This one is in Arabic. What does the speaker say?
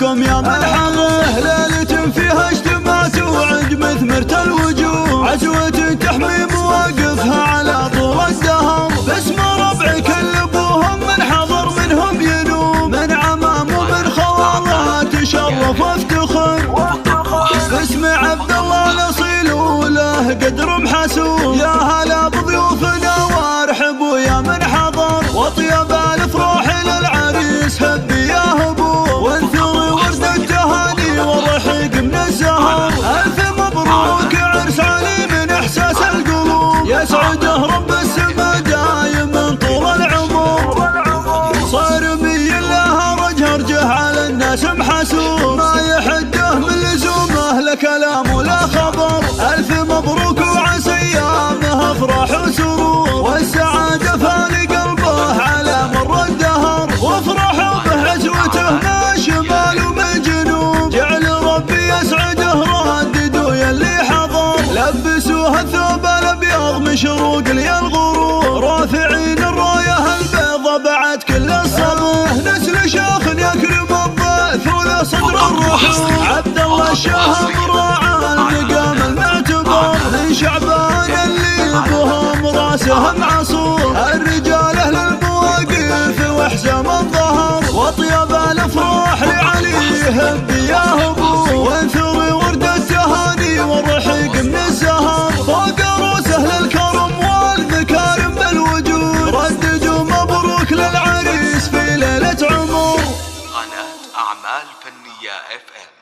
لكم يا من حضر ليلة فيها اجتمعت وعد مثمرة الوجوه، عزوة تحمي مواقفها على طول الدهر، باسم ربع كل ابوهم من حضر منهم ينوم، من عمام ومن خوالها تشرف وافتخر، باسم عبد الله الاصيل وله قدر محسوب، يا هلا بضيوفنا وارحبوا يا من حضر، واطيب الافراح للعريس هبي يا هبو، وانثري ورد التهاني والرحيق من الزهر، الف مبروك عرس علي من احساس القلوب، يسعده رب السما دايم من طول العمر، صارمي له رجه على الناس محسوب، ما يحده من لزومه لا كلام ولا خبر، الف مبروك وعسى ايامه افراح وسرور، والسعاده فاني قلبه على مر الدهر، وافرحوا به عزوته من شمال ومن جنوب، جعل ربي يسعده رددوا يلي حضر، لبسوها الثوب الابيض من شروق لي الغرور، رافعين الرايه البيضة بعد كل الصبر، نسل شيخ يكرم الضيف وله صدر الرحوم، عبد الله الشهم راعى المقام المعتبر، من شعبان اللي بهم راسهم عصور، الرجال اهل المواقف وحزام الظهر، واطيب الافراح لعلي هبي يا هبو، وانثري ورد التهاني والرحيق من الزهر، فوق روس اهل الكرم والمكارم بالوجود، رددوا مبروك للعريس في ليله عمر. قناة أعمال فنية FM.